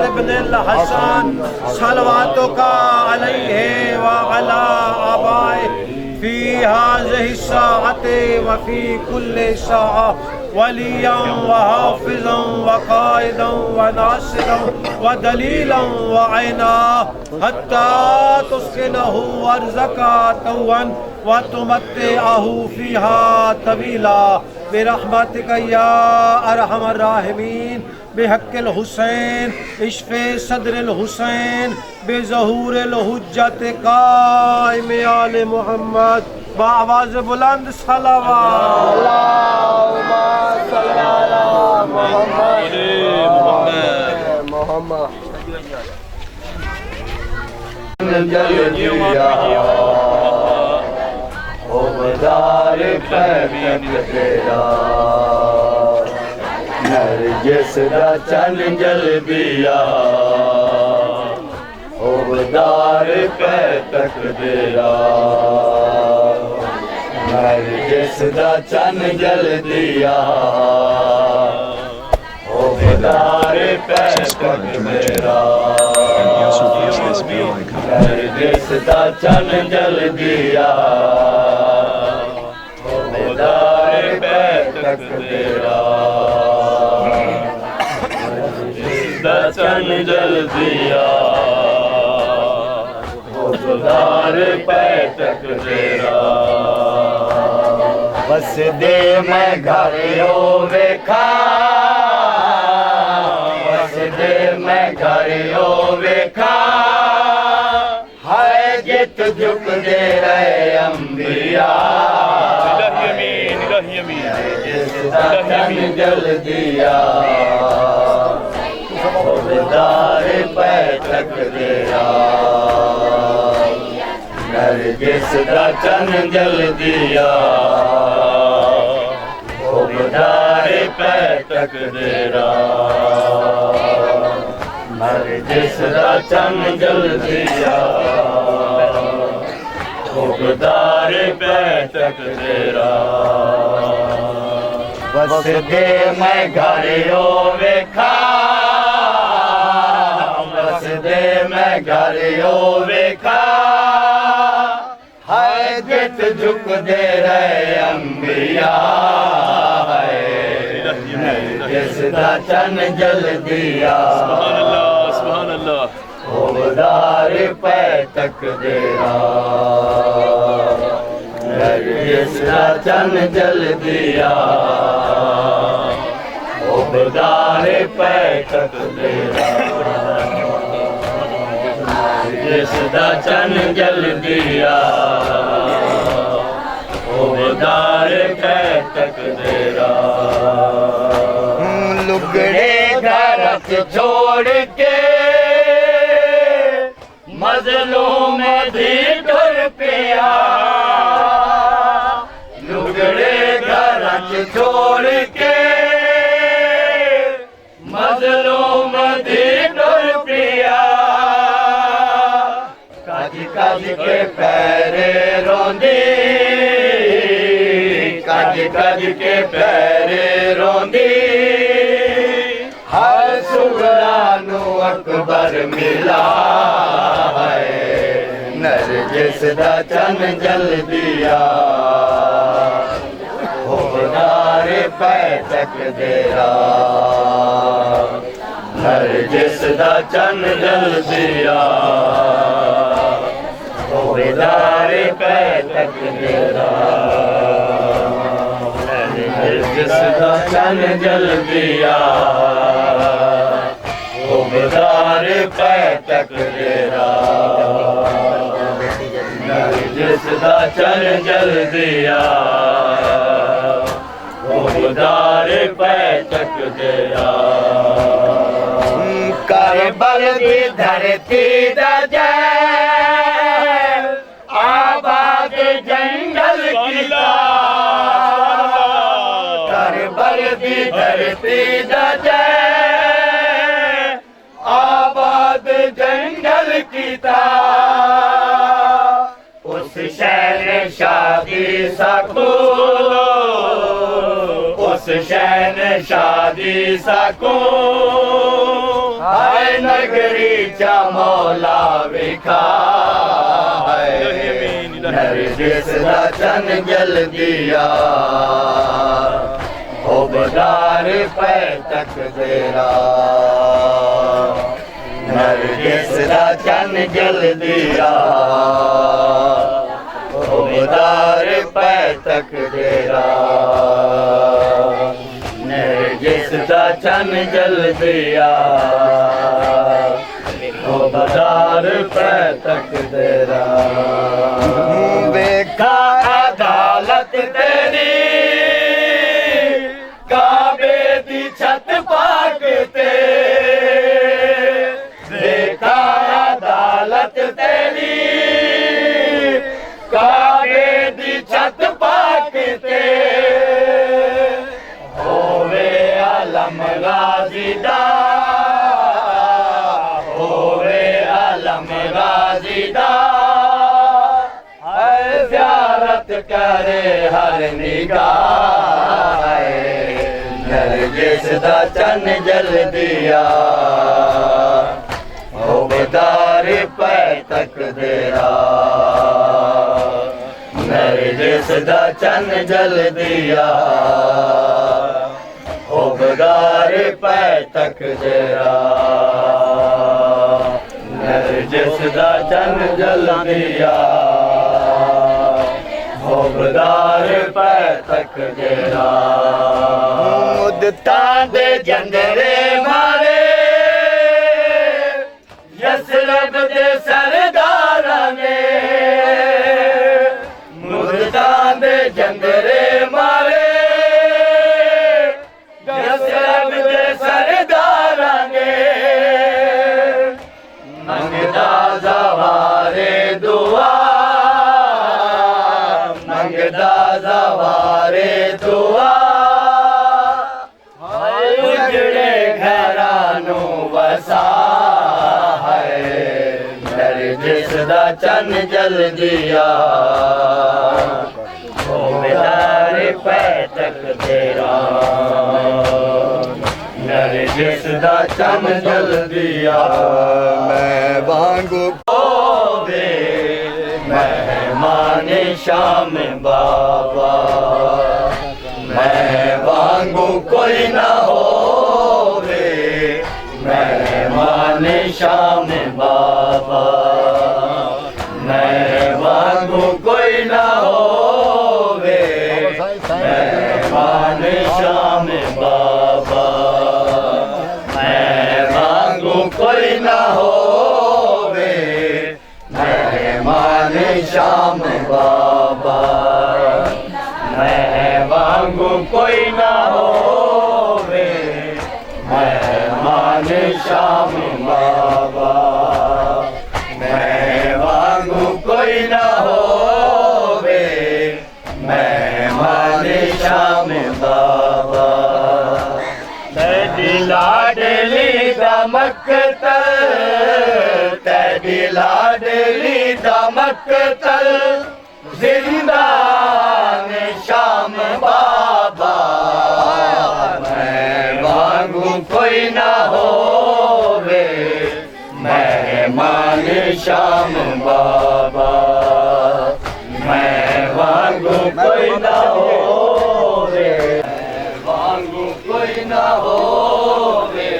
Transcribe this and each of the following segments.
Ibnul Hasan सलवातुका अलैहि व अला आबाए फी हाज़िहि साअति व फी कुल्लि साअ वलियन व हाफिज़न व क़ाइदन व नासिरन व दलीलन व ऐना हत्ता तुस्किनहु अर्ज़का तवन व तुमत्तिअहु फ़ीहा तवीला बिरहमतिका या अरहमर राहिमीन बिहक़्क़िल हुसैन इश्फ़े सदरिल हुसैन बेज़हूरिल हुज्जत क़ाइम आले मोहम्मद बाआवाज़ बुलंद सलावत अल्लाहुम्मा सल्ली अला मोहम्मद उबदार पैगंब तेरा नरगिस दा चन जल दिया उबदार पैतक तेरा नरगिस दा चन जल दिया उबदार पैतक तेरा नरगिस दा चन जल दिया उबदार पैतक तेरा चन जल दिया उबदार पैतक तेरा बस दे मैं घर ओ वेखा बस दे मैं घर ओ वेखा हाय जित झुक दे रहे अंबिया चन जल दिया उबदार पैतक तेरा नरगिस दा चन जल दिया उबदार पैतक तेरा नरगिस दा चन जल दिया उबदार पैतक तेरा बस दे मैं घर ओ वेखा बस दे मैं घर ओ वेखा हाय जित झुक दे रहे अंबिया जिस दा चन जल दिया सुभान अल्लाह उबदार पैतक तेरा जिस दा चन जल दिया उबदार पैतक तेरा जिस दा चन जल दिया उबदार पैतक तेरा लुगड़े घर छोड़ के मजलूम दी टुर पिया लुगड़े घर छोड़ के मजलूम दी टुर पिया कज कज के पैरे रोंदी कज कज के पैरे रोंदी हर सुगरा नू अकबर मिला नरगिस दा चन जल दिया उबदार पैतक तेरा नरगिस दा चन जल दिया उबदार पैतक तेरा नरगिस दा चन जल दिया उबदार पैतक तेरा नरगिस दा चन जल दिया उबदार पैतक तेरा करबल दी धरती दा जय आबाद जंगल किला करबल दी धरती दा जय आबाद जंगल किता उस शहर शादी सको उस शहर शादी सको हाय न नगरीचा मौला विखा नरगिस दा चन जल दिया हो बदार पै तक देरा नरगिस दा चन जल दिया हो बदार पै तक देरा नरगिस दा चन जल दिया हो बदार पै तक देरा देखा अदालत तेरी काबे दी छत पाक ते देखा अदालत तेरी काबे दी छत पाक ते होवे आलम गाजी दा होवे आलम गाजी दा ज़ियारत करे हर निगाह नरगिस दा चन जल दिया हो बेदार पै तक देरा नरगिस दा चन जल दिया हो बेदार पै तक देरा नरगिस दा चन जल दिया हो बेदार पै तक देरा मुद्दतां दे जंदरे मारे यसरब दे सरदारां ने मुद्दतां दे जंदरे मारे यसरब दे सरदारां ने मंगदा ज़वारे दुआ मंगदा ज़वारे दुआ उजड़े घरानू वसा नरगिस दा चन जल दिया हो बेदार पै तक देरा नरगिस दा चन जल दिया मैं वांगू होवे मेहमान शाम बाबा मैं वांगू कोई ना होवे मेहमान शाम बाबा मैं वांगू कोई ना होवे मेहमान शाम बाबा मैं वांगू कोई ना होवे मेहमान शाम बाबा मैं वांगू कोई ना होवे मेहमान शाम बाबा मैं वांगू कोई ना होवे मेहमान शाम बाबा तेरी लाडली दा मकतल तेरी लाडली दा मकतल जिंदान शाम बाबा मैं वांगू कोई ना होवे मेहमान शाम बाबा मैं वांगू कोई ना होवे वांगू कोई ना होवे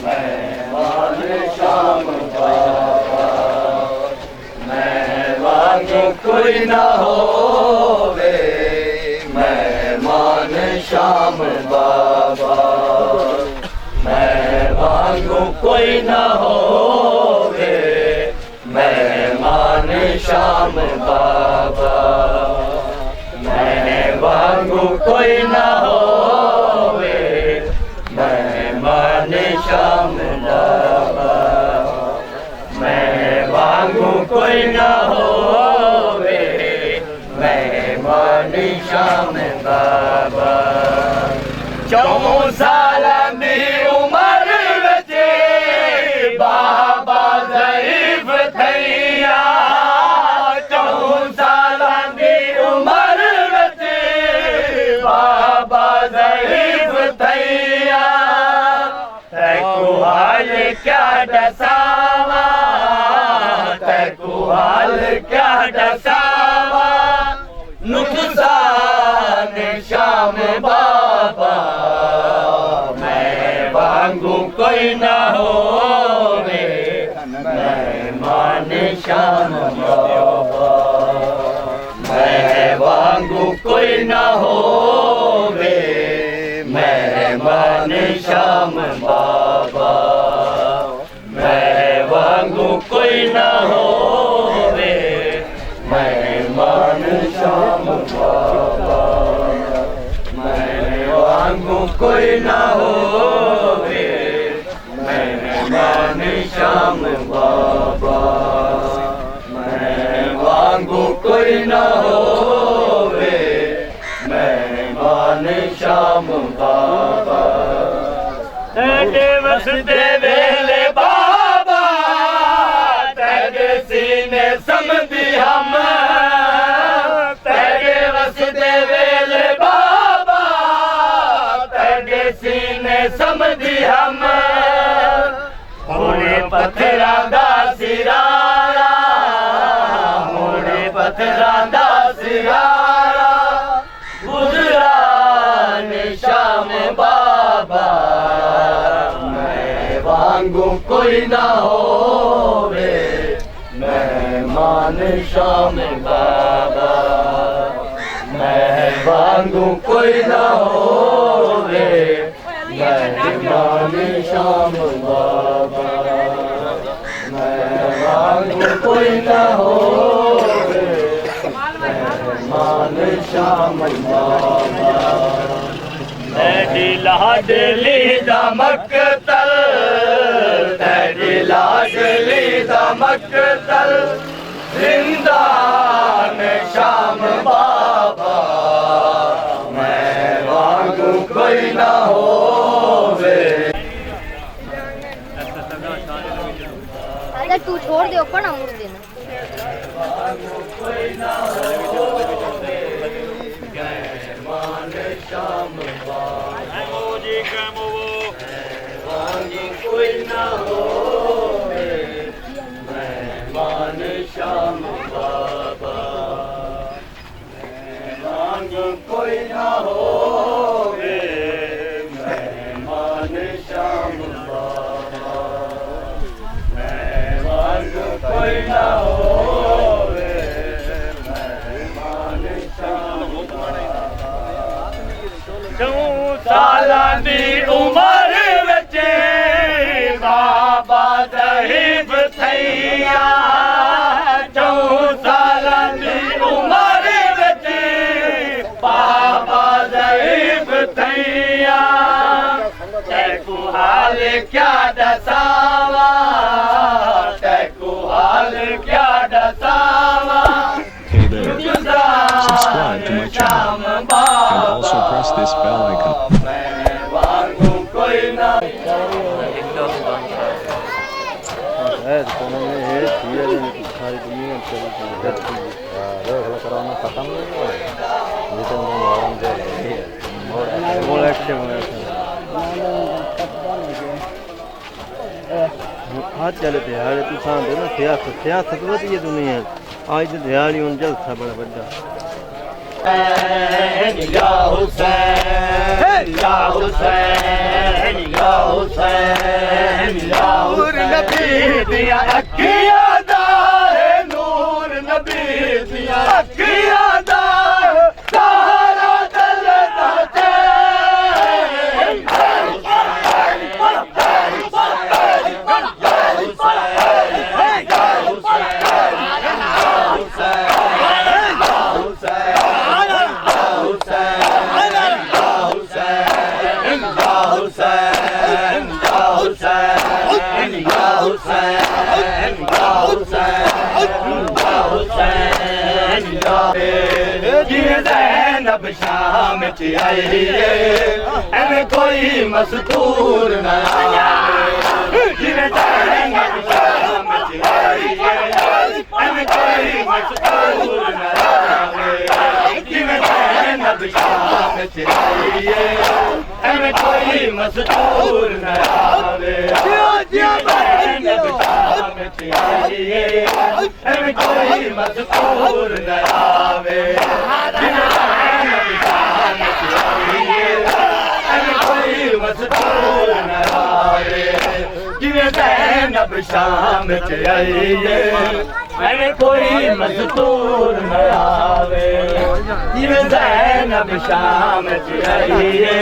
मेहमान शाम बाबा मैं वांगू कोई ना होवे मेहमान शाम बाबा मैं वांगू कोई ना होवे मेहमान शाम बाबा मैं वांगू कोई ना होवे मेहमान शाम बाबा मैं वांगू कोई ना होवे मेहमान शाम बाबा 4 साल दी उमर विच बाबा ज़ईफ़ थैया 4 साल दी उमर विच बाबा क्या दसावा तैको हाल क्या दसावा नुकसान शाम बाबा मैं वांगू कोई ना होवे मेहमान शाम बाबा मैं वांगू कोई ना होवे मेहमान शाम बाबा मैं वांगू कोई ना होवे मेहमान शाम बाबा मैं वांगू कोई ना होवे मेहमान शाम बाबा मैं वांगू कोई ना होवे मेहमान शाम बाबा तेरे वसते वेले बाबा तेरे सीने समझी हम तेरे वसते वेले बाबा तेरे सीने समझी हम हुणे पत्थरा दा सिरारा हुणे पत्थरा दा सिरारा गुजरान शाम बाबा मैं वांगू कोई ना होवे मेहमान शाम बाबा मैं वांगू कोई ना होवे मेहमान शाम बाबा मैं वांगू कोई ना होवे मेहमान शाम बाबा तेरी लाडली दा मकतल तेरी लाडली दा मकतल जिंदान शाम बाबा मैं वांगू कोई ना होवे अगर तू छोड़ दे ऊपर ना मुड़ देना कोई ना होवे मेहमान शाम बाबा जी वांगू कोई ना होवे मेहमान शाम बाबा वांगू कोई ना होवे मेहमान शाम बाबा वांगू कोई ना होवे मेहमान शाम चौं सालां दी उमर विच बाबा दहीब थैया चौं सालां दी उमर विच बाबा दहीब थैया तैको हाल क्या दसावा तैको हाल क्या दसावा Hey there, subscribe to my channel and also press this bell icon. मैं वांगू कोई ना है कोने में है दिया जो सारी दुनिया चल रही कराना खत्म नहीं हुआ ये तो मोरम दे रही है मोर एक्टिव आज चले दिहाड़े तू सांद ना सियासत वधी दुनिया आज दिहाड़ी उन जलसा बड़ा बड़ा या हुसैन या हुसैन या हुसैन या नूर नबी दिया अखियां दा है नूर नबी दिया अखियां दा सहारा दल दा चैन ज़ैनब शाम च आई एवें कोई मस्तूर न आवे ज़ैनब शाम च आई एवें कोई मस्तूर न आवे ज़ैनब शाम च आई एवें कोई मस्तूर न आवे ਮਸਤੂਰ ਨਾ ਆਵੇ ਕੋਈ ਮਸਤੂਰ ਨਾ ਆਵੇ ਜਿਵੇਂ ਜ਼ੈਨਬ ਸ਼ਾਮ ਚ ਆਈਏ ਐਵੇਂ ਕੋਈ ਮਸਤੂਰ ਨਾ ਆਵੇ ਜਿਵੇਂ ਜ਼ੈਨਬ ਸ਼ਾਮ ਚ ਆਈਏ